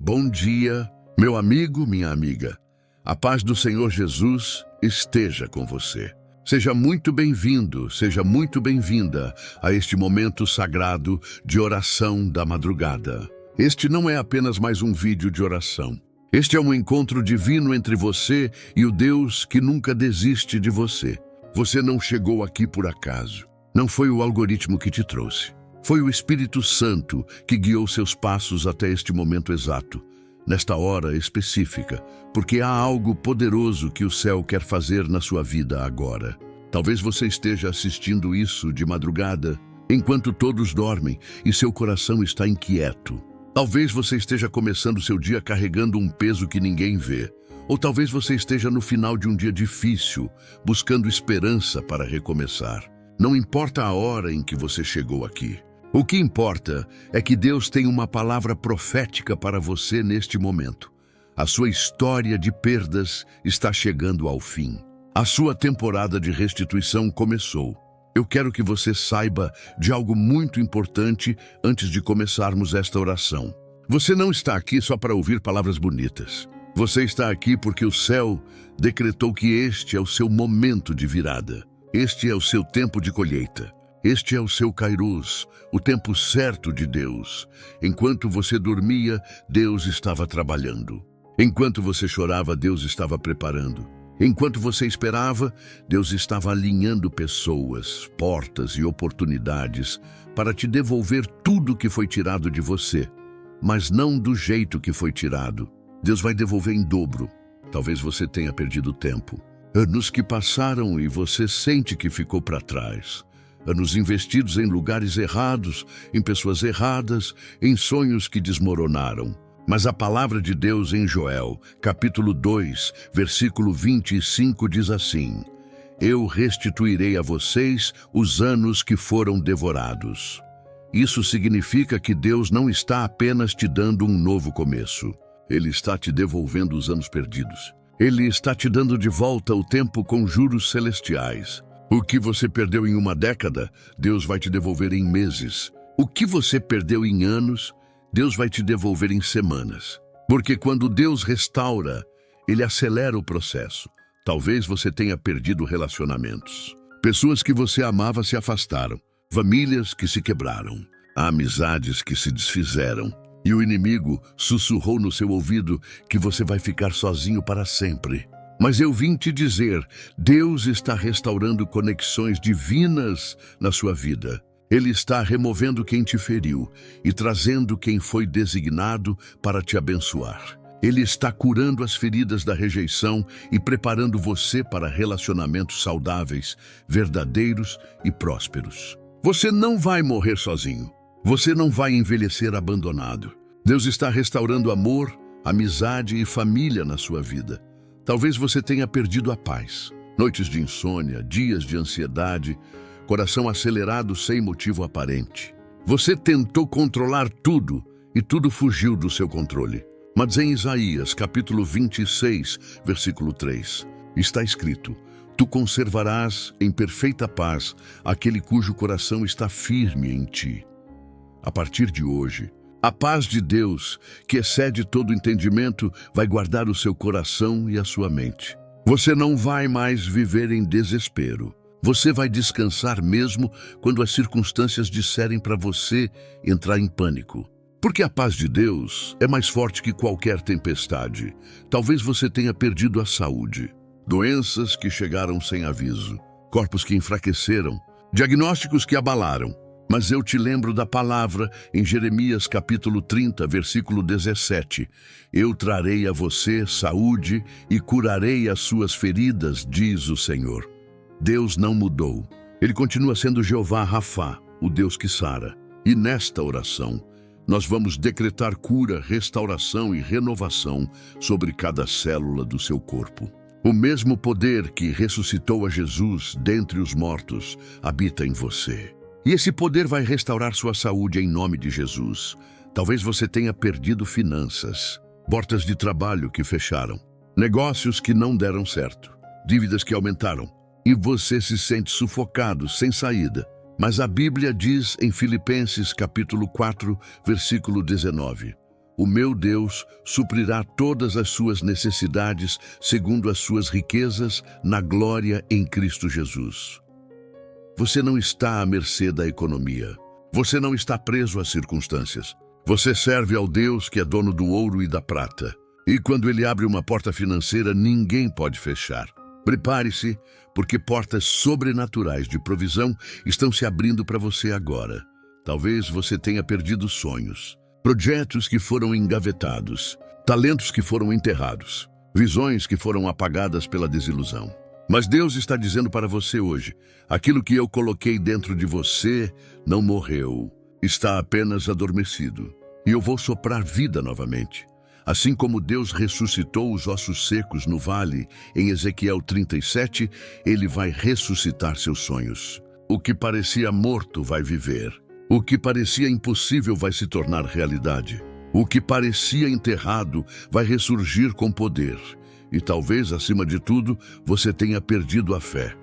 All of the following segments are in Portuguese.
Bom dia, meu amigo, minha amiga. A paz do Senhor Jesus esteja com você. Seja muito bem-vindo, seja muito bem-vinda a este momento sagrado de oração da madrugada. Este não é apenas mais um vídeo de oração. Este é um encontro divino entre você e o Deus que nunca desiste de você. Você não chegou aqui por acaso. Não foi o algoritmo que te trouxe. Foi o Espírito Santo que guiou seus passos até este momento exato, nesta hora específica, porque há algo poderoso que o céu quer fazer na sua vida agora. Talvez você esteja assistindo isso de madrugada, enquanto todos dormem e seu coração está inquieto. Talvez você esteja começando seu dia carregando um peso que ninguém vê. Ou talvez você esteja no final de um dia difícil, buscando esperança para recomeçar. Não importa a hora em que você chegou aqui. O que importa é que Deus tem uma palavra profética para você neste momento. A sua história de perdas está chegando ao fim. A sua temporada de restituição começou. Eu quero que você saiba de algo muito importante antes de começarmos esta oração. Você não está aqui só para ouvir palavras bonitas. Você está aqui porque o céu decretou que este é o seu momento de virada. Este é o seu tempo de colheita. Este é o seu Kairos, o tempo certo de Deus. Enquanto você dormia, Deus estava trabalhando. Enquanto você chorava, Deus estava preparando. Enquanto você esperava, Deus estava alinhando pessoas, portas e oportunidades para te devolver tudo que foi tirado de você, mas não do jeito que foi tirado. Deus vai devolver em dobro. Talvez você tenha perdido tempo. Anos que passaram e você sente que ficou para trás. Anos investidos em lugares errados, em pessoas erradas, em sonhos que desmoronaram. Mas a palavra de Deus em Joel, capítulo 2, versículo 25 diz assim: Eu restituirei a vocês os anos que foram devorados. Isso significa que Deus não está apenas te dando um novo começo. Ele está te devolvendo os anos perdidos. Ele está te dando de volta o tempo com juros celestiais. O que você perdeu em uma década, Deus vai te devolver em meses. O que você perdeu em anos, Deus vai te devolver em semanas. Porque quando Deus restaura, Ele acelera o processo. Talvez você tenha perdido relacionamentos. Pessoas que você amava se afastaram. Famílias que se quebraram. Amizades que se desfizeram. E o inimigo sussurrou no seu ouvido que você vai ficar sozinho para sempre. Mas eu vim te dizer, Deus está restaurando conexões divinas na sua vida. Ele está removendo quem te feriu e trazendo quem foi designado para te abençoar. Ele está curando as feridas da rejeição e preparando você para relacionamentos saudáveis, verdadeiros e prósperos. Você não vai morrer sozinho. Você não vai envelhecer abandonado. Deus está restaurando amor, amizade e família na sua vida. Talvez você tenha perdido a paz. Noites de insônia, dias de ansiedade, coração acelerado sem motivo aparente. Você tentou controlar tudo e tudo fugiu do seu controle. Mas em Isaías, capítulo 26, versículo 3, está escrito: Tu conservarás em perfeita paz aquele cujo coração está firme em ti. A partir de hoje, a paz de Deus, que excede todo entendimento, vai guardar o seu coração e a sua mente. Você não vai mais viver em desespero. Você vai descansar mesmo quando as circunstâncias disserem para você entrar em pânico. Porque a paz de Deus é mais forte que qualquer tempestade. Talvez você tenha perdido a saúde. Doenças que chegaram sem aviso. Corpos que enfraqueceram. Diagnósticos que abalaram. Mas eu te lembro da palavra em Jeremias capítulo 30, versículo 17. Eu trarei a você saúde e curarei as suas feridas, diz o Senhor. Deus não mudou. Ele continua sendo Jeová Rafá, o Deus que sara. E nesta oração, nós vamos decretar cura, restauração e renovação sobre cada célula do seu corpo. O mesmo poder que ressuscitou a Jesus dentre os mortos habita em você. E esse poder vai restaurar sua saúde em nome de Jesus. Talvez você tenha perdido finanças, portas de trabalho que fecharam, negócios que não deram certo, dívidas que aumentaram, e você se sente sufocado, sem saída. Mas a Bíblia diz em Filipenses capítulo 4, versículo 19, o meu Deus suprirá todas as suas necessidades segundo as suas riquezas na glória em Cristo Jesus. Você não está à mercê da economia. Você não está preso às circunstâncias. Você serve ao Deus que é dono do ouro e da prata. E quando Ele abre uma porta financeira, ninguém pode fechar. Prepare-se, porque portas sobrenaturais de provisão estão se abrindo para você agora. Talvez você tenha perdido sonhos, projetos que foram engavetados, talentos que foram enterrados, visões que foram apagadas pela desilusão. Mas Deus está dizendo para você hoje, aquilo que eu coloquei dentro de você não morreu, está apenas adormecido. E eu vou soprar vida novamente. Assim como Deus ressuscitou os ossos secos no vale, em Ezequiel 37, Ele vai ressuscitar seus sonhos. O que parecia morto vai viver. O que parecia impossível vai se tornar realidade. O que parecia enterrado vai ressurgir com poder. E talvez, acima de tudo, você tenha perdido a fé.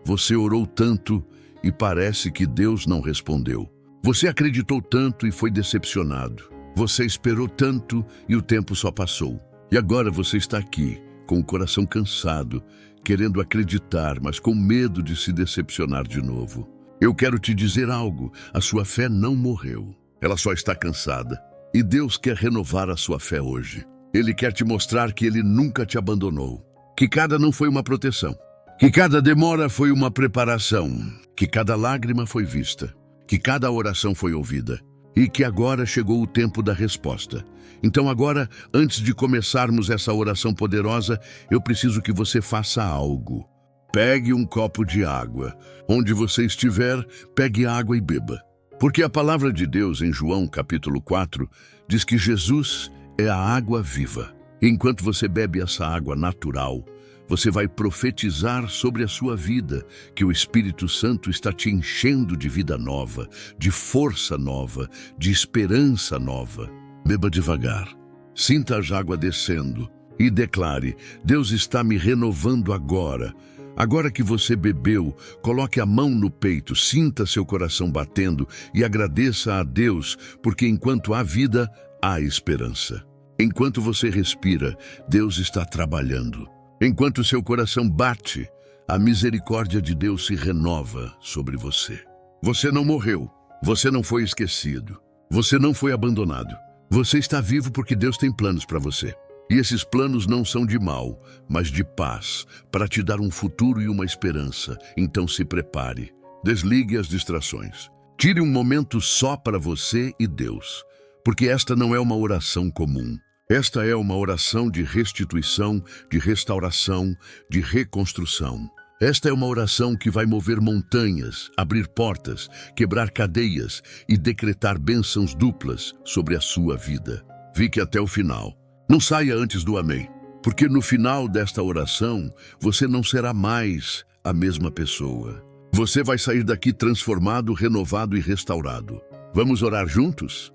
Você orou tanto e parece que Deus não respondeu. Você acreditou tanto e foi decepcionado. Você esperou tanto e o tempo só passou. E agora você está aqui, com o coração cansado, querendo acreditar, mas com medo de se decepcionar de novo. Eu quero te dizer algo, a sua fé não morreu. Ela só está cansada. E Deus quer renovar a sua fé hoje. Ele quer te mostrar que Ele nunca te abandonou. Que cada não foi uma proteção. Que cada demora foi uma preparação. Que cada lágrima foi vista. Que cada oração foi ouvida. E que agora chegou o tempo da resposta. Então agora, antes de começarmos essa oração poderosa, eu preciso que você faça algo. Pegue um copo de água. Onde você estiver, pegue água e beba. Porque a palavra de Deus em João capítulo 4 diz que Jesus é a água viva. Enquanto você bebe essa água natural, você vai profetizar sobre a sua vida, que o Espírito Santo está te enchendo de vida nova, de força nova, de esperança nova. Beba devagar, sinta a água descendo e declare: Deus está me renovando agora. Agora que você bebeu, coloque a mão no peito, sinta seu coração batendo e agradeça a Deus, porque enquanto há vida, há esperança. Enquanto você respira, Deus está trabalhando. Enquanto seu coração bate, a misericórdia de Deus se renova sobre você. Você não morreu, você não foi esquecido, você não foi abandonado. Você está vivo porque Deus tem planos para você. E esses planos não são de mal, mas de paz, para te dar um futuro e uma esperança. Então se prepare, desligue as distrações. Tire um momento só para você e Deus, porque esta não é uma oração comum. Esta é uma oração de restituição, de restauração, de reconstrução. Esta é uma oração que vai mover montanhas, abrir portas, quebrar cadeias e decretar bênçãos duplas sobre a sua vida. Fique até o final. Não saia antes do amém, porque no final desta oração, você não será mais a mesma pessoa. Você vai sair daqui transformado, renovado e restaurado. Vamos orar juntos?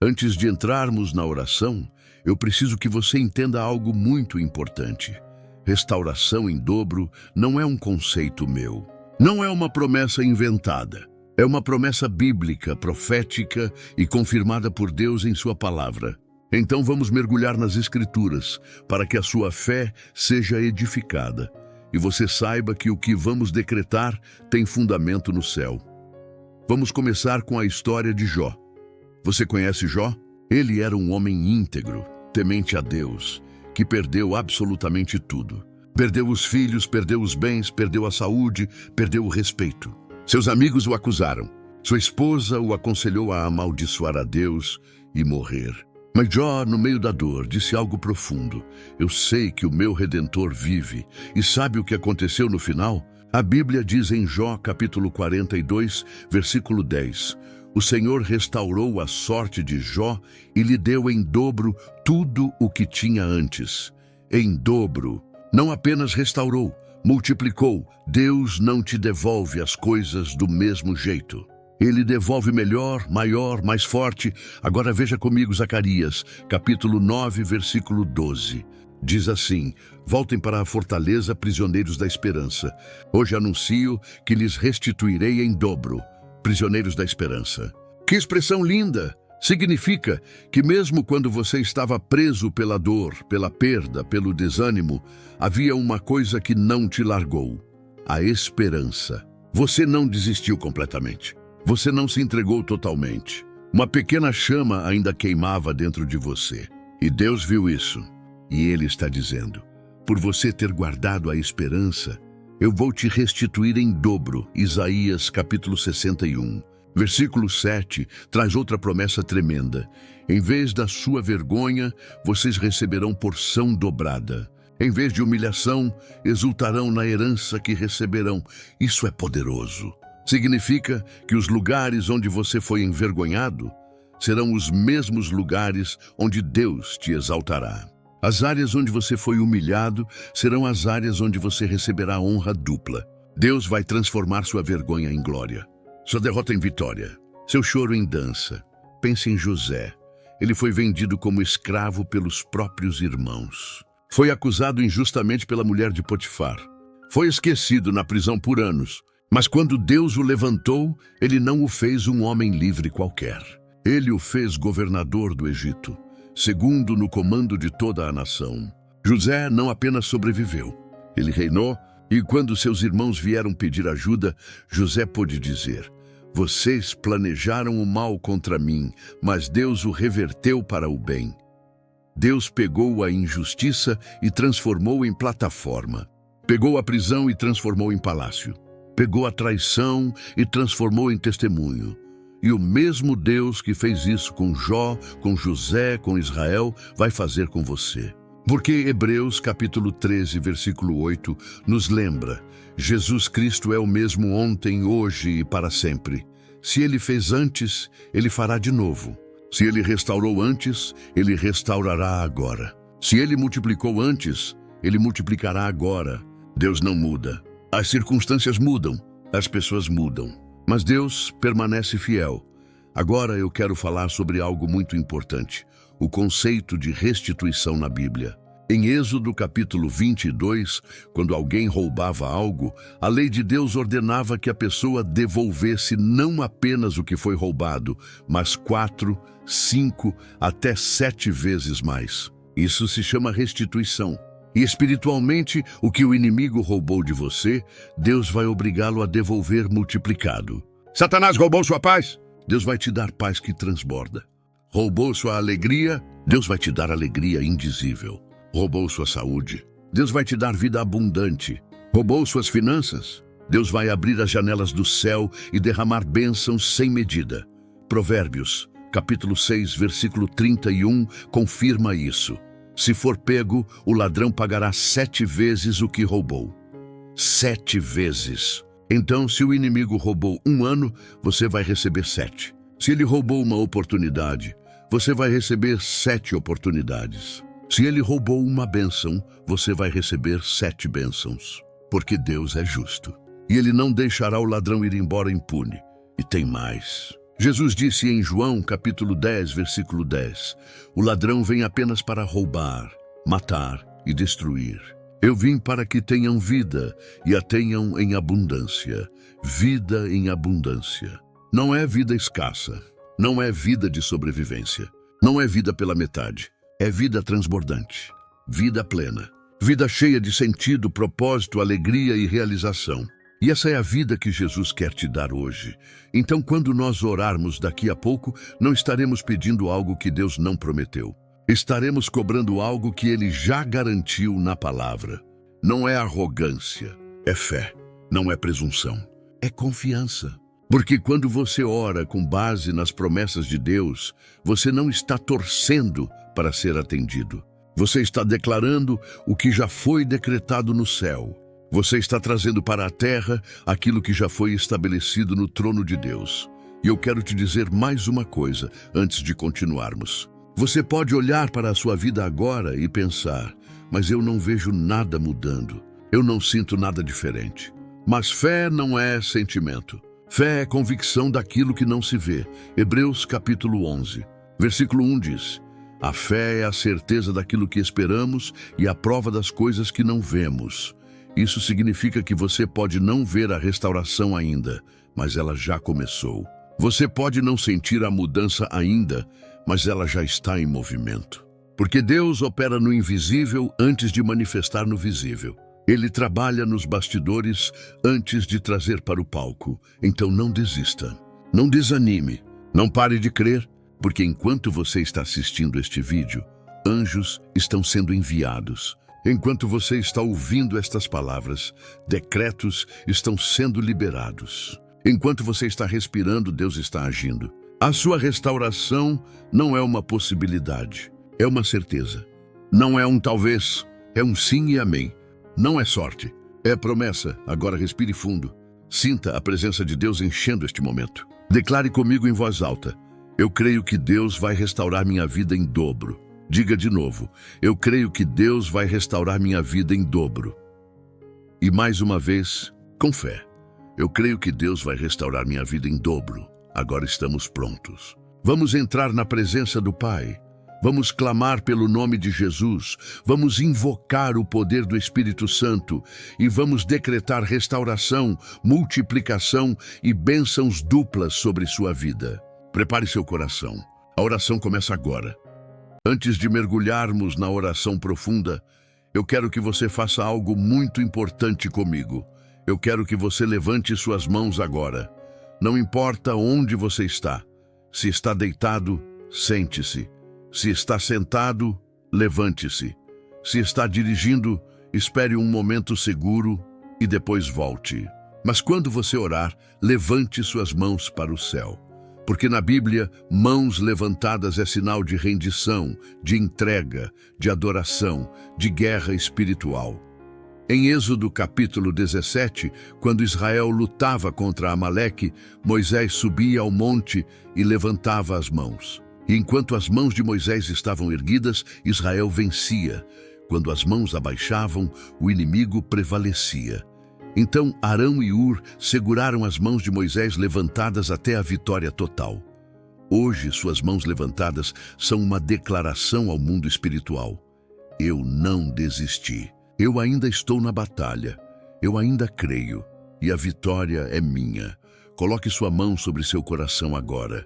Antes de entrarmos na oração, eu preciso que você entenda algo muito importante. Restauração em dobro não é um conceito meu. Não é uma promessa inventada. É uma promessa bíblica, profética e confirmada por Deus em sua palavra. Então vamos mergulhar nas Escrituras, para que a sua fé seja edificada e você saiba que o que vamos decretar tem fundamento no céu. Vamos começar com a história de Jó. Você conhece Jó? Ele era um homem íntegro, temente a Deus, que perdeu absolutamente tudo. Perdeu os filhos, perdeu os bens, perdeu a saúde, perdeu o respeito. Seus amigos o acusaram. Sua esposa o aconselhou a amaldiçoar a Deus e morrer. Mas Jó, no meio da dor, disse algo profundo. Eu sei que o meu Redentor vive. E sabe o que aconteceu no final? A Bíblia diz em Jó, capítulo 42, versículo 10. O Senhor restaurou a sorte de Jó e lhe deu em dobro tudo o que tinha antes. Em dobro. Não apenas restaurou, multiplicou. Deus não te devolve as coisas do mesmo jeito. Ele devolve melhor, maior, mais forte. Agora veja comigo Zacarias, capítulo 9, versículo 12. Diz assim: voltem para a fortaleza, prisioneiros da esperança. Hoje anuncio que lhes restituirei em dobro, prisioneiros da esperança. Que expressão linda! Significa que mesmo quando você estava preso pela dor, pela perda, pelo desânimo, havia uma coisa que não te largou: a esperança. Você não desistiu completamente. Você não se entregou totalmente. Uma pequena chama ainda queimava dentro de você. E Deus viu isso. E Ele está dizendo: por você ter guardado a esperança, eu vou te restituir em dobro. Isaías capítulo 61. Versículo 7 traz outra promessa tremenda. Em vez da sua vergonha, vocês receberão porção dobrada. Em vez de humilhação, exultarão na herança que receberão. Isso é poderoso. Significa que os lugares onde você foi envergonhado serão os mesmos lugares onde Deus te exaltará. As áreas onde você foi humilhado serão as áreas onde você receberá honra dupla. Deus vai transformar sua vergonha em glória, sua derrota em vitória, seu choro em dança. Pense em José. Ele foi vendido como escravo pelos próprios irmãos. Foi acusado injustamente pela mulher de Potifar. Foi esquecido na prisão por anos. Mas quando Deus o levantou, Ele não o fez um homem livre qualquer. Ele o fez governador do Egito, segundo no comando de toda a nação. José não apenas sobreviveu, ele reinou, e quando seus irmãos vieram pedir ajuda, José pôde dizer: vocês planejaram o mal contra mim, mas Deus o reverteu para o bem. Deus pegou a injustiça e transformou em plataforma. Pegou a prisão e transformou em palácio. Pegou a traição e transformou em testemunho. E o mesmo Deus que fez isso com Jó, com José, com Israel, vai fazer com você. Porque Hebreus capítulo 13, versículo 8, nos lembra: Jesus Cristo é o mesmo ontem, hoje e para sempre. Se Ele fez antes, Ele fará de novo. Se Ele restaurou antes, Ele restaurará agora. Se Ele multiplicou antes, Ele multiplicará agora. Deus não muda. As circunstâncias mudam, as pessoas mudam, mas Deus permanece fiel. Agora eu quero falar sobre algo muito importante: o conceito de restituição na Bíblia. Em Êxodo capítulo 22, quando alguém roubava algo, a lei de Deus ordenava que a pessoa devolvesse não apenas o que foi roubado, mas 4, 5, até 7 vezes mais. Isso se chama restituição. E espiritualmente, o que o inimigo roubou de você, Deus vai obrigá-lo a devolver multiplicado. Satanás roubou sua paz? Deus vai te dar paz que transborda. Roubou sua alegria? Deus vai te dar alegria indizível. Roubou sua saúde? Deus vai te dar vida abundante. Roubou suas finanças? Deus vai abrir as janelas do céu e derramar bênçãos sem medida. Provérbios, capítulo 6, versículo 31, confirma isso. Se for pego, o ladrão pagará 7 vezes o que roubou. 7 vezes. Então, se o inimigo roubou 1 ano, você vai receber 7. Se ele roubou uma oportunidade, você vai receber 7 oportunidades. Se ele roubou uma bênção, você vai receber 7 bênçãos. Porque Deus é justo. E Ele não deixará o ladrão ir embora impune. E tem mais. Jesus disse em João capítulo 10, versículo 10, o ladrão vem apenas para roubar, matar e destruir. Eu vim para que tenham vida e a tenham em abundância. Vida em abundância. Não é vida escassa. Não é vida de sobrevivência. Não é vida pela metade. É vida transbordante. Vida plena. Vida cheia de sentido, propósito, alegria e realização. E essa é a vida que Jesus quer te dar hoje. Então, quando nós orarmos daqui a pouco, não estaremos pedindo algo que Deus não prometeu. Estaremos cobrando algo que Ele já garantiu na palavra. Não é arrogância, é fé. Não é presunção, é confiança. Porque quando você ora com base nas promessas de Deus, você não está torcendo para ser atendido. Você está declarando o que já foi decretado no céu. Você está trazendo para a terra aquilo que já foi estabelecido no trono de Deus. E eu quero te dizer mais uma coisa antes de continuarmos. Você pode olhar para a sua vida agora e pensar: mas eu não vejo nada mudando. Eu não sinto nada diferente. Mas fé não é sentimento. Fé é convicção daquilo que não se vê. Hebreus capítulo 11, versículo 1 diz: a fé é a certeza daquilo que esperamos e a prova das coisas que não vemos. Isso significa que você pode não ver a restauração ainda, mas ela já começou. Você pode não sentir a mudança ainda, mas ela já está em movimento. Porque Deus opera no invisível antes de manifestar no visível. Ele trabalha nos bastidores antes de trazer para o palco. Então não desista. Não desanime. Não pare de crer, porque enquanto você está assistindo este vídeo, anjos estão sendo enviados. Enquanto você está ouvindo estas palavras, decretos estão sendo liberados. Enquanto você está respirando, Deus está agindo. A sua restauração não é uma possibilidade, é uma certeza. Não é um talvez, é um sim e amém. Não é sorte, é promessa. Agora respire fundo. Sinta a presença de Deus enchendo este momento. Declare comigo em voz alta: eu creio que Deus vai restaurar minha vida em dobro. Diga de novo: eu creio que Deus vai restaurar minha vida em dobro. E mais uma vez, com fé. Eu creio que Deus vai restaurar minha vida em dobro. Agora estamos prontos. Vamos entrar na presença do Pai. Vamos clamar pelo nome de Jesus. Vamos invocar o poder do Espírito Santo e vamos decretar restauração, multiplicação e bênçãos duplas sobre sua vida. Prepare seu coração. A oração começa agora. Antes de mergulharmos na oração profunda, eu quero que você faça algo muito importante comigo. Eu quero que você levante suas mãos agora. Não importa onde você está. Se está deitado, sente-se. Se está sentado, levante-se. Se está dirigindo, espere um momento seguro e depois volte. Mas quando você orar, levante suas mãos para o céu. Porque na Bíblia, mãos levantadas é sinal de rendição, de entrega, de adoração, de guerra espiritual. Em Êxodo capítulo 17, quando Israel lutava contra Amaleque, Moisés subia ao monte e levantava as mãos. E enquanto as mãos de Moisés estavam erguidas, Israel vencia. Quando as mãos abaixavam, o inimigo prevalecia. Então Arão e Hur seguraram as mãos de Moisés levantadas até a vitória total. Hoje, suas mãos levantadas são uma declaração ao mundo espiritual. Eu não desisti. Eu ainda estou na batalha. Eu ainda creio. E a vitória é minha. Coloque sua mão sobre seu coração agora.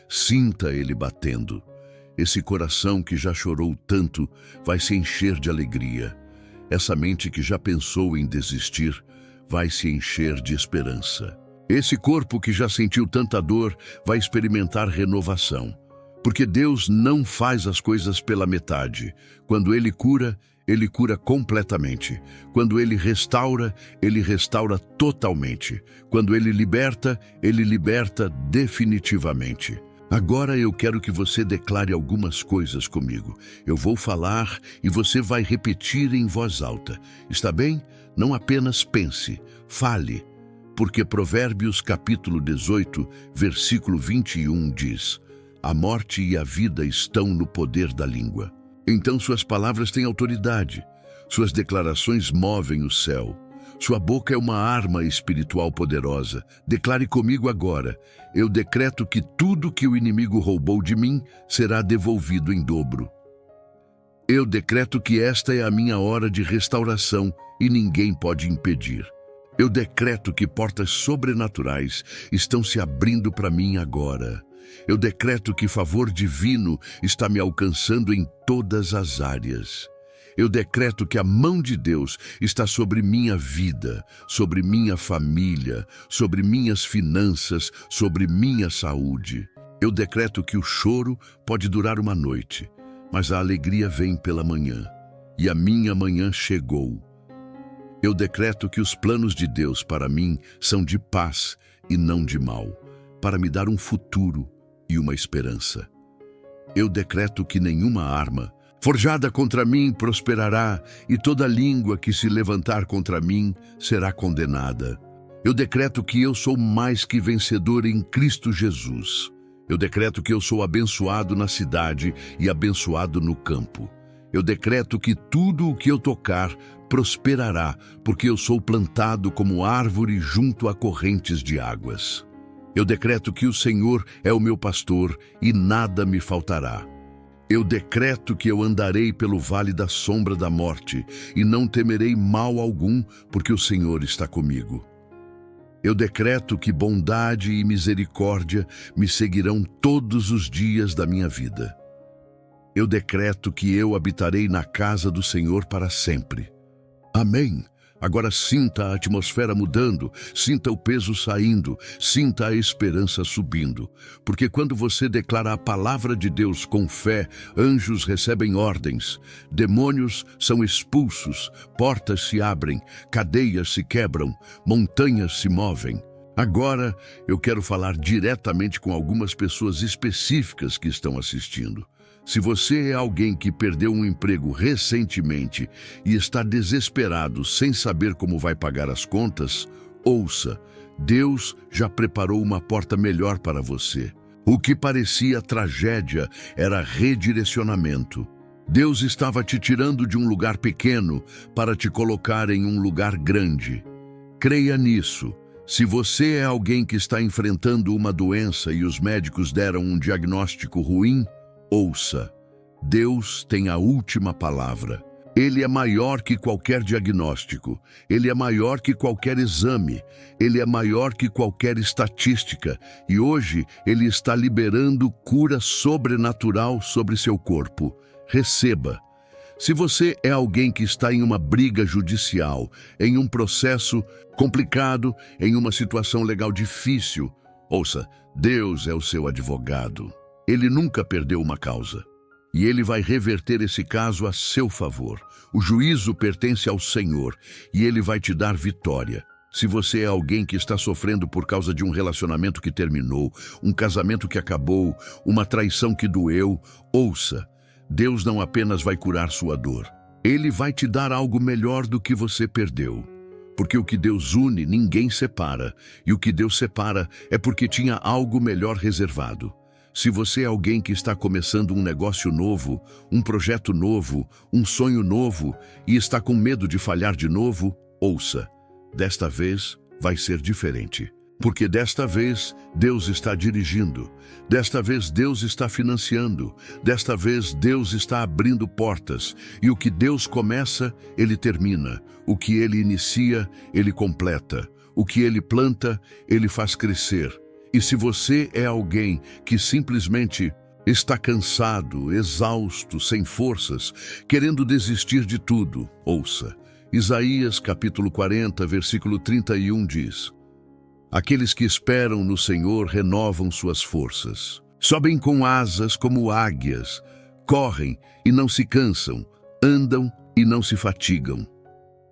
Sinta ele batendo. Esse coração que já chorou tanto vai se encher de alegria. Essa mente que já pensou em desistir vai se encher de esperança. Esse corpo que já sentiu tanta dor vai experimentar renovação. Porque Deus não faz as coisas pela metade. Quando Ele cura completamente. Quando Ele restaura totalmente. Quando Ele liberta definitivamente. Agora eu quero que você declare algumas coisas comigo. Eu vou falar e você vai repetir em voz alta. Está bem? Não apenas pense, fale. Porque Provérbios capítulo 18, versículo 21 diz: a morte e a vida estão no poder da língua. Então suas palavras têm autoridade. Suas declarações movem o céu. Sua boca é uma arma espiritual poderosa. Declare comigo agora: eu decreto que tudo que o inimigo roubou de mim será devolvido em dobro. Eu decreto que esta é a minha hora de restauração e ninguém pode impedir. Eu decreto que portas sobrenaturais estão se abrindo para mim agora. Eu decreto que favor divino está me alcançando em todas as áreas. Eu decreto que a mão de Deus está sobre minha vida, sobre minha família, sobre minhas finanças, sobre minha saúde. Eu decreto que o choro pode durar uma noite, mas a alegria vem pela manhã, e a minha manhã chegou. Eu decreto que os planos de Deus para mim são de paz e não de mal, para me dar um futuro e uma esperança. Eu decreto que nenhuma arma forjada contra mim prosperará, e toda língua que se levantar contra mim será condenada. Eu decreto que eu sou mais que vencedor em Cristo Jesus. Eu decreto que eu sou abençoado na cidade e abençoado no campo. Eu decreto que tudo o que eu tocar prosperará, porque eu sou plantado como árvore junto a correntes de águas. Eu decreto que o Senhor é o meu pastor e nada me faltará. Eu decreto que eu andarei pelo vale da sombra da morte e não temerei mal algum, porque o Senhor está comigo. Eu decreto que bondade e misericórdia me seguirão todos os dias da minha vida. Eu decreto que eu habitarei na casa do Senhor para sempre. Amém. Agora sinta a atmosfera mudando, sinta o peso saindo, sinta a esperança subindo. Porque quando você declara a palavra de Deus com fé, anjos recebem ordens, demônios são expulsos, portas se abrem, cadeias se quebram, montanhas se movem. Agora eu quero falar diretamente com algumas pessoas específicas que estão assistindo. Se você é alguém que perdeu um emprego recentemente e está desesperado sem saber como vai pagar as contas, ouça, Deus já preparou uma porta melhor para você. O que parecia tragédia era redirecionamento. Deus estava te tirando de um lugar pequeno para te colocar em um lugar grande. Creia nisso. Se você é alguém que está enfrentando uma doença e os médicos deram um diagnóstico ruim, ouça, Deus tem a última palavra. Ele é maior que qualquer diagnóstico. Ele é maior que qualquer exame. Ele é maior que qualquer estatística. E hoje Ele está liberando cura sobrenatural sobre seu corpo. Receba. Se você é alguém que está em uma briga judicial, em um processo complicado, em uma situação legal difícil, ouça, Deus é o seu advogado. Ele nunca perdeu uma causa. E Ele vai reverter esse caso a seu favor. O juízo pertence ao Senhor e Ele vai te dar vitória. Se você é alguém que está sofrendo por causa de um relacionamento que terminou, um casamento que acabou, uma traição que doeu, ouça, Deus não apenas vai curar sua dor. Ele vai te dar algo melhor do que você perdeu. Porque o que Deus une, ninguém separa. E o que Deus separa é porque tinha algo melhor reservado. Se você é alguém que está começando um negócio novo, um projeto novo, um sonho novo e está com medo de falhar de novo, ouça, desta vez vai ser diferente. Porque desta vez Deus está dirigindo, desta vez Deus está financiando, desta vez Deus está abrindo portas. E o que Deus começa, Ele termina. O que Ele inicia, Ele completa. O que Ele planta, Ele faz crescer. E se você é alguém que simplesmente está cansado, exausto, sem forças, querendo desistir de tudo, ouça. Isaías capítulo 40, versículo 31 diz: Aqueles que esperam no Senhor renovam suas forças. Sobem com asas como águias, correm e não se cansam, andam e não se fatigam.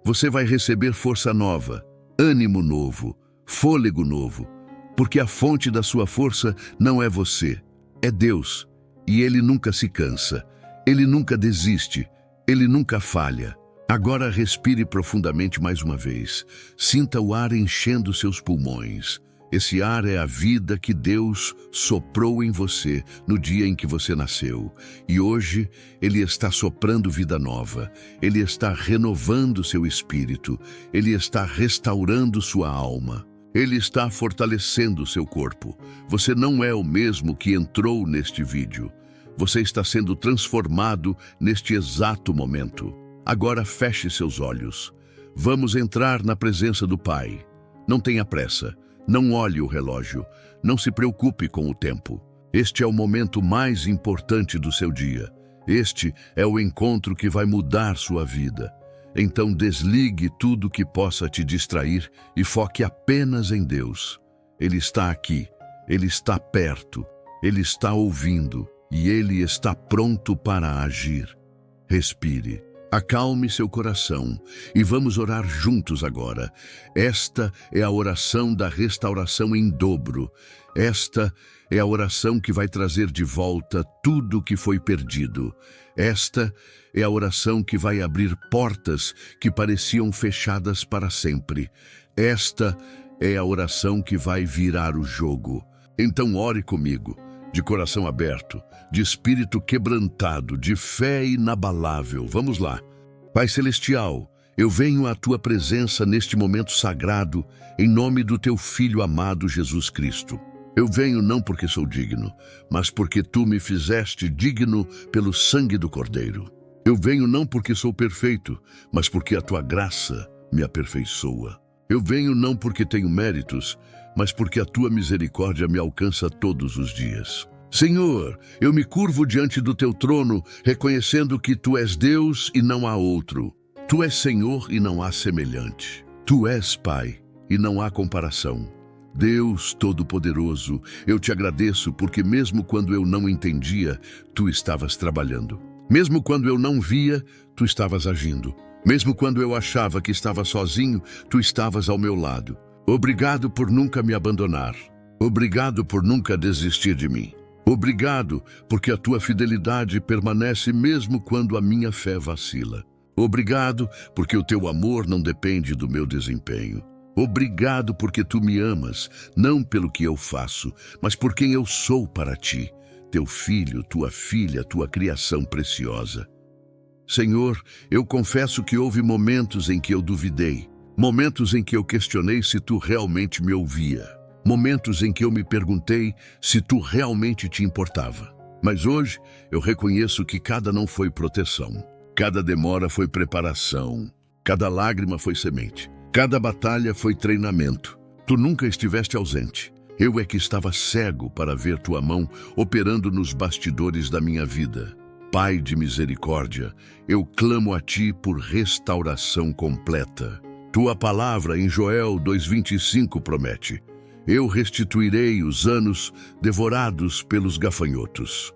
Você vai receber força nova, ânimo novo, fôlego novo. Porque a fonte da sua força não é você, é Deus. E Ele nunca se cansa, Ele nunca desiste, Ele nunca falha. Agora respire profundamente mais uma vez. Sinta o ar enchendo seus pulmões. Esse ar é a vida que Deus soprou em você no dia em que você nasceu. E hoje Ele está soprando vida nova. Ele está renovando seu espírito. Ele está restaurando sua alma. Ele está fortalecendo seu corpo. Você não é o mesmo que entrou neste vídeo. Você está sendo transformado neste exato momento. Agora feche seus olhos. Vamos entrar na presença do Pai. Não tenha pressa. Não olhe o relógio. Não se preocupe com o tempo. Este é o momento mais importante do seu dia. Este é o encontro que vai mudar sua vida. Então desligue tudo que possa te distrair e foque apenas em Deus. Ele está aqui, Ele está perto, Ele está ouvindo e Ele está pronto para agir. Respire, acalme seu coração e vamos orar juntos agora. Esta é a oração da restauração em dobro. Esta é a oração que vai trazer de volta tudo que foi perdido. Esta é a oração que vai abrir portas que pareciam fechadas para sempre. Esta é a oração que vai virar o jogo. Então ore comigo, de coração aberto, de espírito quebrantado, de fé inabalável. Vamos lá. Pai Celestial, eu venho à Tua presença neste momento sagrado, em nome do Teu Filho amado Jesus Cristo. Eu venho não porque sou digno, mas porque Tu me fizeste digno pelo sangue do Cordeiro. Eu venho não porque sou perfeito, mas porque a Tua graça me aperfeiçoa. Eu venho não porque tenho méritos, mas porque a tua misericórdia me alcança todos os dias. Senhor, eu me curvo diante do teu trono, reconhecendo que tu és Deus e não há outro. Tu és Senhor e não há semelhante. Tu és Pai e não há comparação. Deus Todo-Poderoso, eu te agradeço porque mesmo quando eu não entendia, tu estavas trabalhando. Mesmo quando eu não via, tu estavas agindo. Mesmo quando eu achava que estava sozinho, tu estavas ao meu lado. Obrigado por nunca me abandonar. Obrigado por nunca desistir de mim. Obrigado porque a tua fidelidade permanece mesmo quando a minha fé vacila. Obrigado porque o teu amor não depende do meu desempenho. Obrigado porque tu me amas, não pelo que eu faço, mas por quem eu sou para ti, teu filho, tua filha, tua criação preciosa. Senhor, eu confesso que houve momentos em que eu duvidei, momentos em que eu questionei se tu realmente me ouvia, momentos em que eu me perguntei se tu realmente te importava. Mas hoje eu reconheço que cada não foi proteção, cada demora foi preparação, cada lágrima foi semente. Cada batalha foi treinamento. Tu nunca estiveste ausente. Eu é que estava cego para ver tua mão operando nos bastidores da minha vida. Pai de misericórdia, eu clamo a ti por restauração completa. Tua palavra em Joel 2:25 promete: eu restituirei os anos devorados pelos gafanhotos.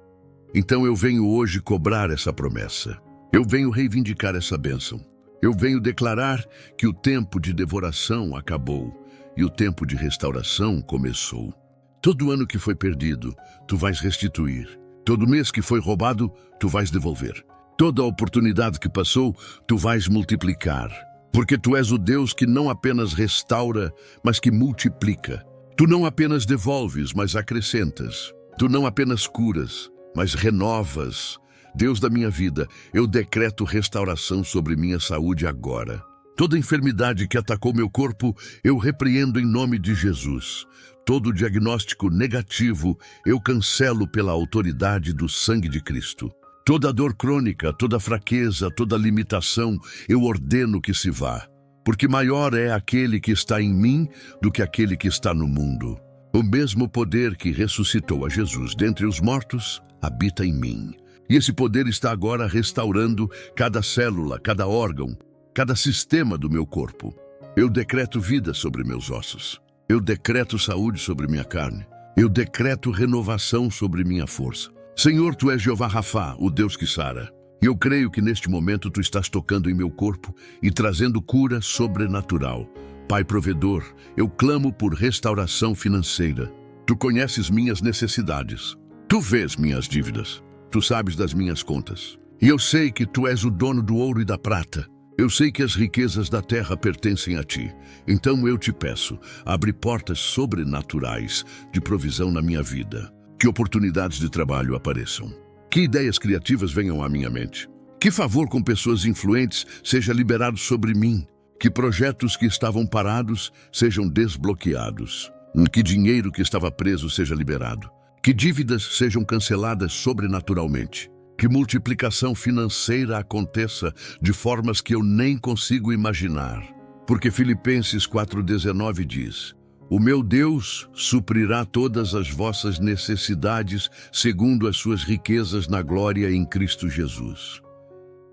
Então eu venho hoje cobrar essa promessa. Eu venho reivindicar essa bênção. Eu venho declarar que o tempo de devoração acabou e o tempo de restauração começou. Todo ano que foi perdido, tu vais restituir. Todo mês que foi roubado, tu vais devolver. Toda oportunidade que passou, tu vais multiplicar. Porque tu és o Deus que não apenas restaura, mas que multiplica. Tu não apenas devolves, mas acrescentas. Tu não apenas curas, mas renovas. Deus da minha vida, eu decreto restauração sobre minha saúde agora. Toda enfermidade que atacou meu corpo, eu repreendo em nome de Jesus. Todo diagnóstico negativo, eu cancelo pela autoridade do sangue de Cristo. Toda dor crônica, toda fraqueza, toda limitação, eu ordeno que se vá. Porque maior é aquele que está em mim do que aquele que está no mundo. O mesmo poder que ressuscitou a Jesus dentre os mortos habita em mim. E esse poder está agora restaurando cada célula, cada órgão, cada sistema do meu corpo. Eu decreto vida sobre meus ossos. Eu decreto saúde sobre minha carne. Eu decreto renovação sobre minha força. Senhor, tu és Jeová Rafá, o Deus que sara. E eu creio que neste momento tu estás tocando em meu corpo e trazendo cura sobrenatural. Pai provedor, eu clamo por restauração financeira. Tu conheces minhas necessidades. Tu vês minhas dívidas. Tu sabes das minhas contas. E eu sei que tu és o dono do ouro e da prata. Eu sei que as riquezas da terra pertencem a ti. Então eu te peço, abre portas sobrenaturais de provisão na minha vida. Que oportunidades de trabalho apareçam. Que ideias criativas venham à minha mente. Que favor com pessoas influentes seja liberado sobre mim. Que projetos que estavam parados sejam desbloqueados. Que dinheiro que estava preso seja liberado. Que dívidas sejam canceladas sobrenaturalmente. Que multiplicação financeira aconteça de formas que eu nem consigo imaginar. Porque Filipenses 4,19 diz: o meu Deus suprirá todas as vossas necessidades segundo as suas riquezas na glória em Cristo Jesus.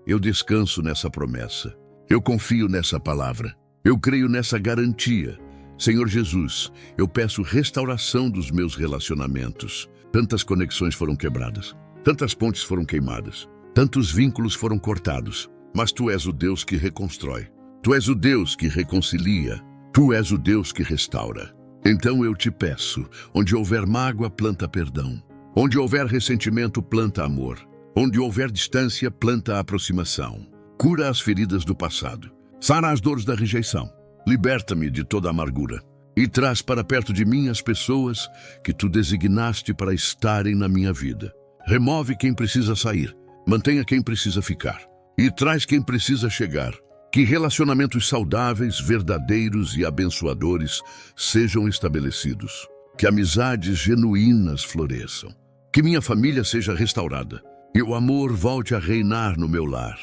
Eu descanso nessa promessa. Eu confio nessa palavra. Eu creio nessa garantia. Senhor Jesus, eu peço restauração dos meus relacionamentos. Tantas conexões foram quebradas, tantas pontes foram queimadas, tantos vínculos foram cortados. Mas tu és o Deus que reconstrói. Tu és o Deus que reconcilia. Tu és o Deus que restaura. Então eu te peço, onde houver mágoa, planta perdão. Onde houver ressentimento, planta amor. Onde houver distância, planta aproximação. Cura as feridas do passado. Sara as dores da rejeição. Liberta-me de toda amargura e traz para perto de mim as pessoas que tu designaste para estarem na minha vida. Remove quem precisa sair, mantenha quem precisa ficar e traz quem precisa chegar. Que relacionamentos saudáveis, verdadeiros e abençoadores sejam estabelecidos. Que amizades genuínas floresçam. Que minha família seja restaurada e o amor volte a reinar no meu lar.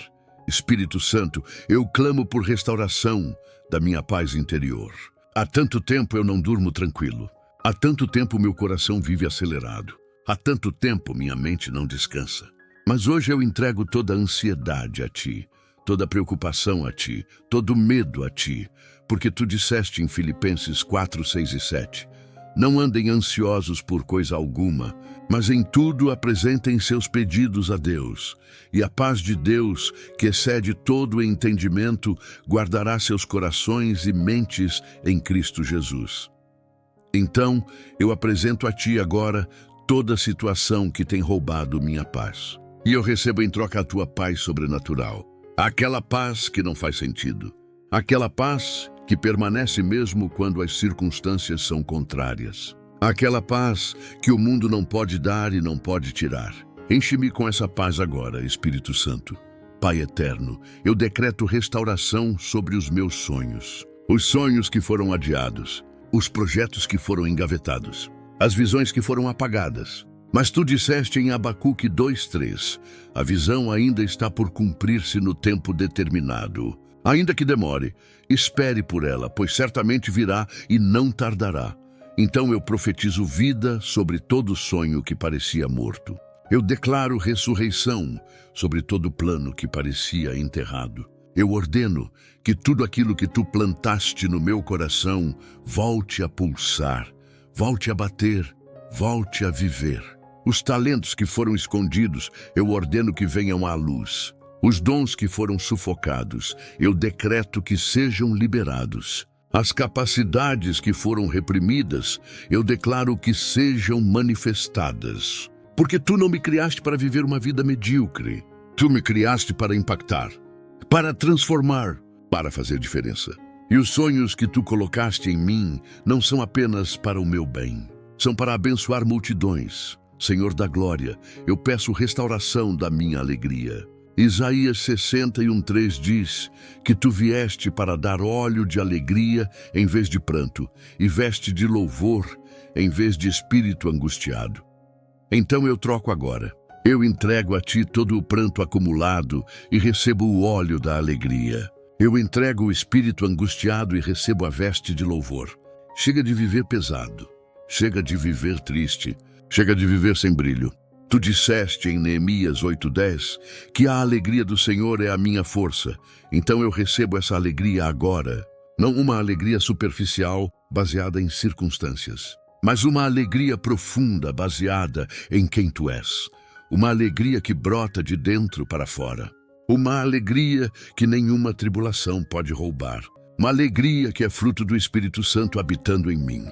Espírito Santo, eu clamo por restauração da minha paz interior. Há tanto tempo eu não durmo tranquilo. Há tanto tempo meu coração vive acelerado. Há tanto tempo minha mente não descansa. Mas hoje eu entrego toda a ansiedade a Ti, toda a preocupação a Ti, todo o medo a Ti, porque Tu disseste em Filipenses 4, 6 e 7, não andem ansiosos por coisa alguma, mas em tudo apresentem seus pedidos a Deus, e a paz de Deus, que excede todo o entendimento, guardará seus corações e mentes em Cristo Jesus. Então, eu apresento a Ti agora toda a situação que tem roubado minha paz. E eu recebo em troca a Tua paz sobrenatural. Aquela paz que não faz sentido. Aquela paz que permanece mesmo quando as circunstâncias são contrárias. Aquela paz que o mundo não pode dar e não pode tirar. Enche-me com essa paz agora, Espírito Santo. Pai eterno, eu decreto restauração sobre os meus sonhos. Os sonhos que foram adiados, os projetos que foram engavetados, as visões que foram apagadas. Mas Tu disseste em Abacuque 2:3, a visão ainda está por cumprir-se no tempo determinado. Ainda que demore, espere por ela, pois certamente virá e não tardará. Então eu profetizo vida sobre todo sonho que parecia morto. Eu declaro ressurreição sobre todo plano que parecia enterrado. Eu ordeno que tudo aquilo que Tu plantaste no meu coração volte a pulsar, volte a bater, volte a viver. Os talentos que foram escondidos, eu ordeno que venham à luz. Os dons que foram sufocados, eu decreto que sejam liberados. As capacidades que foram reprimidas, eu declaro que sejam manifestadas. Porque Tu não me criaste para viver uma vida medíocre. Tu me criaste para impactar, para transformar, para fazer diferença. E os sonhos que Tu colocaste em mim não são apenas para o meu bem, são para abençoar multidões. Senhor da glória, eu peço restauração da minha alegria. Isaías 61:3 diz que Tu vieste para dar óleo de alegria em vez de pranto, e veste de louvor em vez de espírito angustiado. Então eu troco agora. Eu entrego a Ti todo o pranto acumulado e recebo o óleo da alegria. Eu entrego o espírito angustiado e recebo a veste de louvor. Chega de viver pesado. Chega de viver triste. Chega de viver sem brilho. Tu disseste em Neemias 8:10 que a alegria do Senhor é a minha força. Então eu recebo essa alegria agora. Não uma alegria superficial baseada em circunstâncias, mas uma alegria profunda baseada em quem Tu és. Uma alegria que brota de dentro para fora. Uma alegria que nenhuma tribulação pode roubar. Uma alegria que é fruto do Espírito Santo habitando em mim.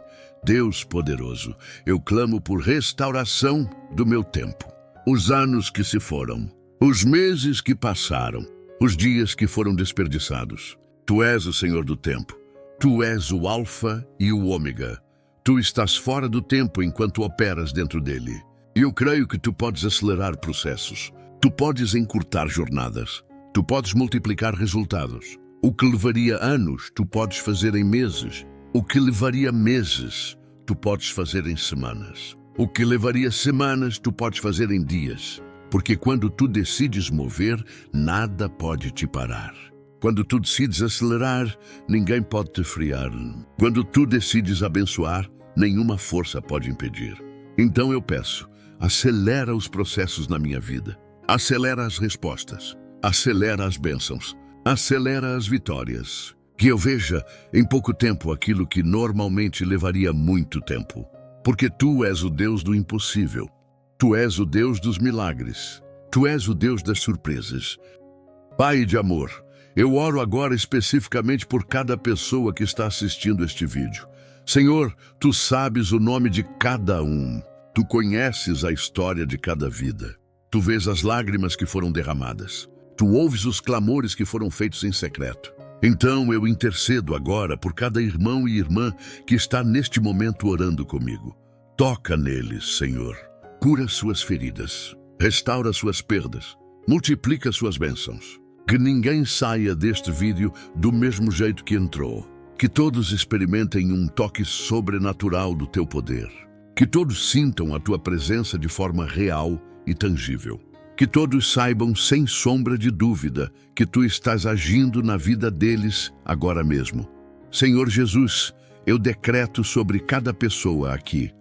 Deus poderoso, eu clamo por restauração do meu tempo. Os anos que se foram, os meses que passaram, os dias que foram desperdiçados. Tu és o Senhor do tempo. Tu és o Alfa e o Ômega. Tu estás fora do tempo enquanto operas dentro dele. E eu creio que Tu podes acelerar processos. Tu podes encurtar jornadas. Tu podes multiplicar resultados. O que levaria anos, Tu podes fazer em meses. O que levaria meses, Tu podes fazer em semanas. O que levaria semanas, Tu podes fazer em dias. Porque quando Tu decides mover, nada pode te parar. Quando Tu decides acelerar, ninguém pode te frear. Quando Tu decides abençoar, nenhuma força pode impedir. Então eu peço, acelera os processos na minha vida. Acelera as respostas. Acelera as bênçãos. Acelera as vitórias. Que eu veja em pouco tempo aquilo que normalmente levaria muito tempo. Porque Tu és o Deus do impossível. Tu és o Deus dos milagres. Tu és o Deus das surpresas. Pai de amor, eu oro agora especificamente por cada pessoa que está assistindo este vídeo. Senhor, Tu sabes o nome de cada um. Tu conheces a história de cada vida. Tu vês as lágrimas que foram derramadas. Tu ouves os clamores que foram feitos em secreto. Então eu intercedo agora por cada irmão e irmã que está neste momento orando comigo. Toca neles, Senhor. Cura suas feridas. Restaura suas perdas. Multiplica suas bênçãos. Que ninguém saia deste vídeo do mesmo jeito que entrou. Que todos experimentem um toque sobrenatural do Teu poder. Que todos sintam a Tua presença de forma real e tangível. Que todos saibam sem sombra de dúvida que tu estás agindo na vida deles agora mesmo. Senhor Jesus, eu decreto sobre cada pessoa aqui.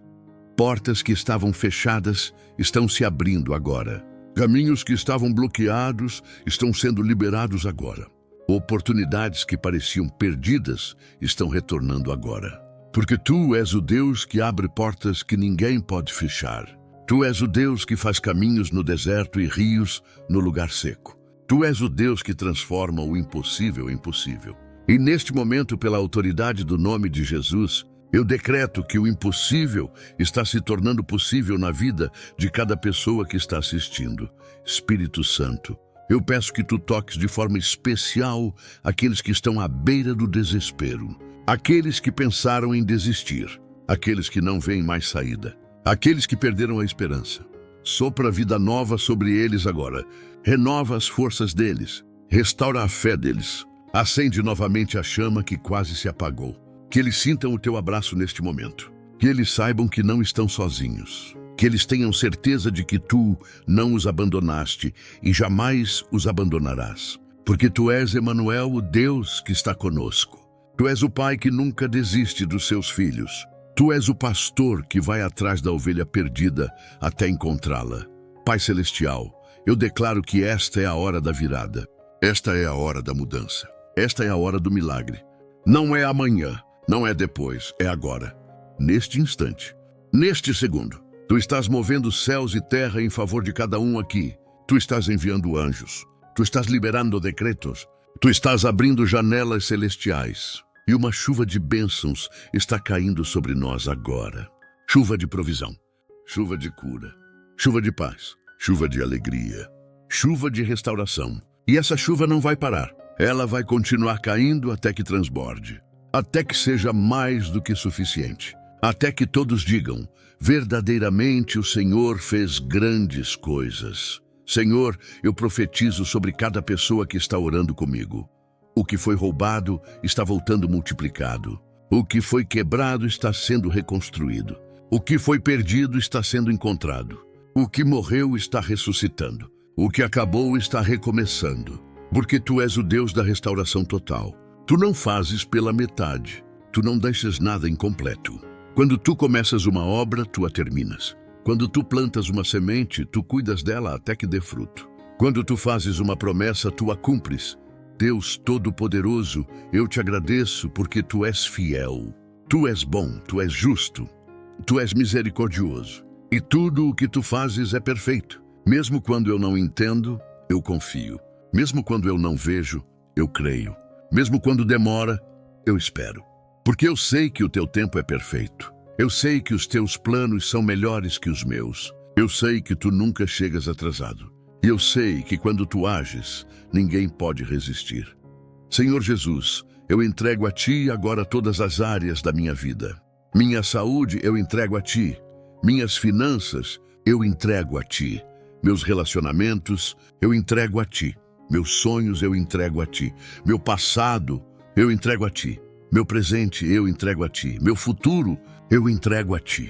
Portas que estavam fechadas estão se abrindo agora. Caminhos que estavam bloqueados estão sendo liberados agora. Oportunidades que pareciam perdidas estão retornando agora. Porque tu és o Deus que abre portas que ninguém pode fechar. Tu és o Deus que faz caminhos no deserto e rios no lugar seco. Tu és o Deus que transforma o impossível em possível. E neste momento, pela autoridade do nome de Jesus, eu decreto que o impossível está se tornando possível na vida de cada pessoa que está assistindo. Espírito Santo, eu peço que tu toques de forma especial aqueles que estão à beira do desespero, aqueles que pensaram em desistir, aqueles que não veem mais saída, aqueles que perderam a esperança. Sopra vida nova sobre eles agora, renova as forças deles, restaura a fé deles, acende novamente a chama que quase se apagou. Que eles sintam o teu abraço neste momento. Que eles saibam que não estão sozinhos. Que eles tenham certeza de que tu não os abandonaste e jamais os abandonarás. Porque tu és Emanuel, o Deus que está conosco. Tu és o Pai que nunca desiste dos seus filhos. Tu és o pastor que vai atrás da ovelha perdida até encontrá-la. Pai Celestial, eu declaro que esta é a hora da virada. Esta é a hora da mudança. Esta é a hora do milagre. Não é amanhã. Não é depois, é agora. Neste instante, neste segundo, tu estás movendo céus e terra em favor de cada um aqui. Tu estás enviando anjos. Tu estás liberando decretos. Tu estás abrindo janelas celestiais. E uma chuva de bênçãos está caindo sobre nós agora. Chuva de provisão, chuva de cura, chuva de paz, chuva de alegria, chuva de restauração. E essa chuva não vai parar. Ela vai continuar caindo até que transborde. Até que seja mais do que suficiente. Até que todos digam, verdadeiramente o Senhor fez grandes coisas. Senhor, eu profetizo sobre cada pessoa que está orando comigo. O que foi roubado está voltando multiplicado. O que foi quebrado está sendo reconstruído. O que foi perdido está sendo encontrado. O que morreu está ressuscitando. O que acabou está recomeçando. Porque tu és o Deus da restauração total. Tu não fazes pela metade, tu não deixas nada incompleto. Quando tu começas uma obra, tu a terminas. Quando tu plantas uma semente, tu cuidas dela até que dê fruto. Quando tu fazes uma promessa, tu a cumpres. Deus Todo-Poderoso, eu te agradeço porque tu és fiel. Tu és bom, tu és justo, tu és misericordioso. E tudo o que tu fazes é perfeito. Mesmo quando eu não entendo, eu confio. Mesmo quando eu não vejo, eu creio. Mesmo quando demora, eu espero. Porque eu sei que o teu tempo é perfeito. Eu sei que os teus planos são melhores que os meus. Eu sei que tu nunca chegas atrasado. E eu sei que quando tu ages, ninguém pode resistir. Senhor Jesus, eu entrego a ti agora todas as áreas da minha vida. Minha saúde eu entrego a ti. Minhas finanças eu entrego a ti. Meus relacionamentos eu entrego a ti. Meus sonhos eu entrego a ti. Meu passado eu entrego a ti. Meu presente eu entrego a ti. Meu futuro eu entrego a ti.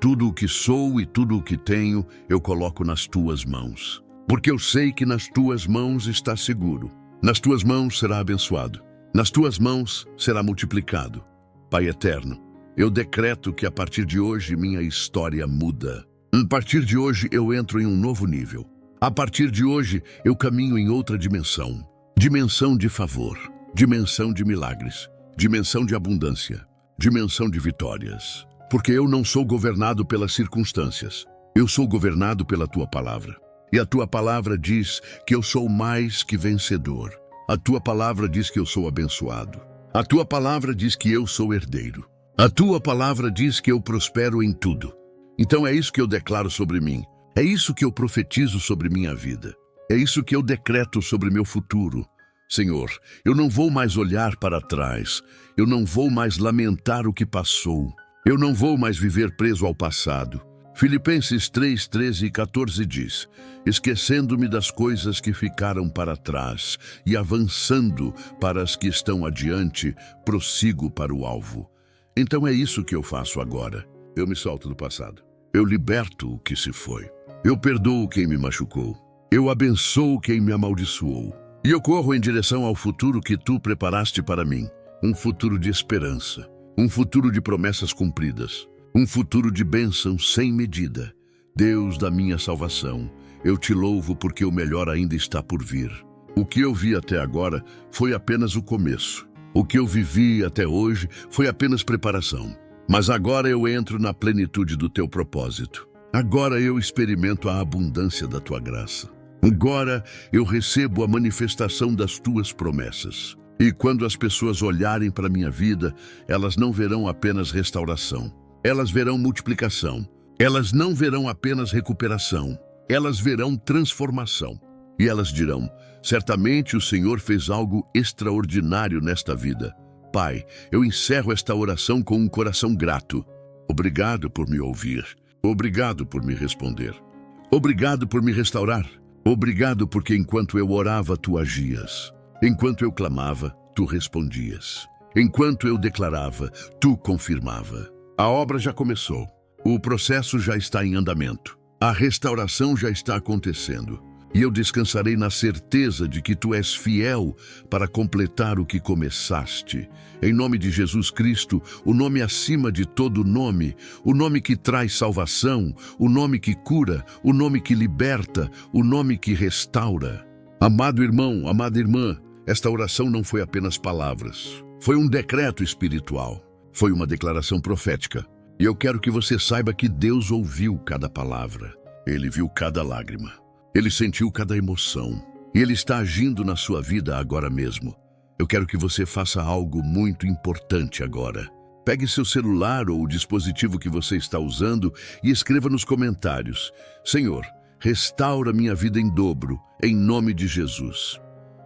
Tudo o que sou e tudo o que tenho eu coloco nas tuas mãos. Porque eu sei que nas tuas mãos está seguro. Nas tuas mãos será abençoado. Nas tuas mãos será multiplicado. Pai eterno, eu decreto que a partir de hoje minha história muda. A partir de hoje eu entro em um novo nível. A partir de hoje, eu caminho em outra dimensão. Dimensão de favor, dimensão de milagres, dimensão de abundância, dimensão de vitórias. Porque eu não sou governado pelas circunstâncias. Eu sou governado pela tua palavra. E a tua palavra diz que eu sou mais que vencedor. A tua palavra diz que eu sou abençoado. A tua palavra diz que eu sou herdeiro. A tua palavra diz que eu prospero em tudo. Então é isso que eu declaro sobre mim. É isso que eu profetizo sobre minha vida. É isso que eu decreto sobre meu futuro. Senhor, eu não vou mais olhar para trás. Eu não vou mais lamentar o que passou. Eu não vou mais viver preso ao passado. Filipenses 3, 13 e 14 diz: esquecendo-me das coisas que ficaram para trás e avançando para as que estão adiante, prossigo para o alvo. Então é isso que eu faço agora. Eu me solto do passado. Eu liberto o que se foi. Eu perdoo quem me machucou. Eu abençoo quem me amaldiçoou. E eu corro em direção ao futuro que tu preparaste para mim. Um futuro de esperança. Um futuro de promessas cumpridas. Um futuro de bênção sem medida. Deus da minha salvação, eu te louvo porque o melhor ainda está por vir. O que eu vi até agora foi apenas o começo. O que eu vivi até hoje foi apenas preparação. Mas agora eu entro na plenitude do teu propósito. Agora eu experimento a abundância da tua graça. Agora eu recebo a manifestação das tuas promessas. E quando as pessoas olharem para a minha vida, elas não verão apenas restauração. Elas verão multiplicação. Elas não verão apenas recuperação. Elas verão transformação. E elas dirão, certamente o Senhor fez algo extraordinário nesta vida. Pai, eu encerro esta oração com um coração grato. Obrigado por me ouvir. Obrigado por me responder. Obrigado por me restaurar. Obrigado porque enquanto eu orava, tu agias. Enquanto eu clamava, tu respondias. Enquanto eu declarava, tu confirmava. A obra já começou. O processo já está em andamento. A restauração já está acontecendo. E eu descansarei na certeza de que tu és fiel para completar o que começaste. Em nome de Jesus Cristo, o nome acima de todo nome, o nome que traz salvação, o nome que cura, o nome que liberta, o nome que restaura. Amado irmão, amada irmã, esta oração não foi apenas palavras. Foi um decreto espiritual. Foi uma declaração profética. E eu quero que você saiba que Deus ouviu cada palavra. Ele viu cada lágrima. Ele sentiu cada emoção. E Ele está agindo na sua vida agora mesmo. Eu quero que você faça algo muito importante agora. Pegue seu celular ou o dispositivo que você está usando e escreva nos comentários: Senhor, restaura minha vida em dobro, em nome de Jesus.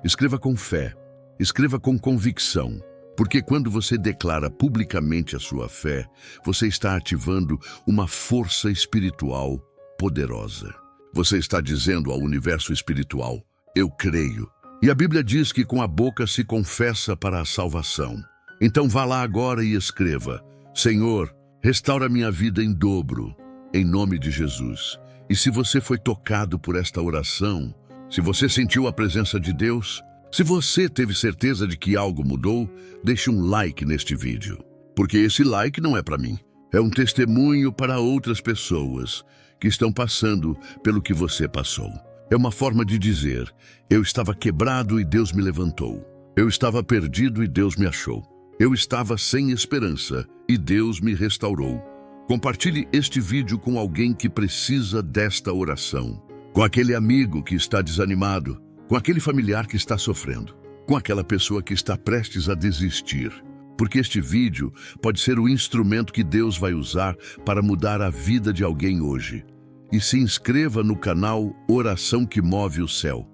Escreva com fé. Escreva com convicção. Porque quando você declara publicamente a sua fé, você está ativando uma força espiritual poderosa. Você está dizendo ao universo espiritual, eu creio. E a Bíblia diz que com a boca se confessa para a salvação. Então vá lá agora e escreva, Senhor, restaura minha vida em dobro, em nome de Jesus. E se você foi tocado por esta oração, se você sentiu a presença de Deus, se você teve certeza de que algo mudou, deixe um like neste vídeo. Porque esse like não é para mim. É um testemunho para outras pessoas que estão passando pelo que você passou. É uma forma de dizer, eu estava quebrado e Deus me levantou. Eu estava perdido e Deus me achou. Eu estava sem esperança e Deus me restaurou. Compartilhe este vídeo com alguém que precisa desta oração. Com aquele amigo que está desanimado. Com aquele familiar que está sofrendo, com aquela pessoa que está prestes a desistir. Porque este vídeo pode ser o instrumento que Deus vai usar para mudar a vida de alguém hoje. E se inscreva no canal Oração que Move o Céu.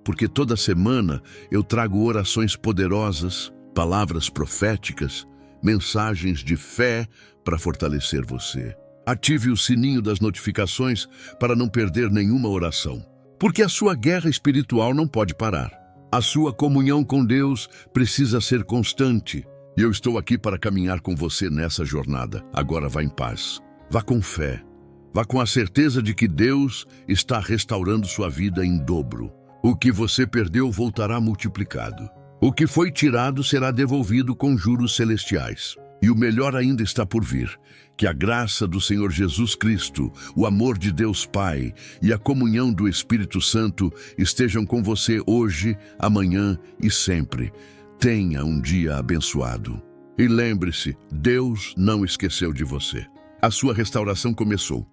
Porque toda semana eu trago orações poderosas, palavras proféticas, mensagens de fé para fortalecer você. Ative o sininho das notificações para não perder nenhuma oração. Porque a sua guerra espiritual não pode parar. A sua comunhão com Deus precisa ser constante. E eu estou aqui para caminhar com você nessa jornada. Agora vá em paz. Vá com fé. Vá com a certeza de que Deus está restaurando sua vida em dobro. O que você perdeu voltará multiplicado. O que foi tirado será devolvido com juros celestiais. E o melhor ainda está por vir. Que a graça do Senhor Jesus Cristo, o amor de Deus Pai e a comunhão do Espírito Santo estejam com você hoje, amanhã e sempre. Tenha um dia abençoado. E lembre-se, Deus não esqueceu de você. A sua restauração começou.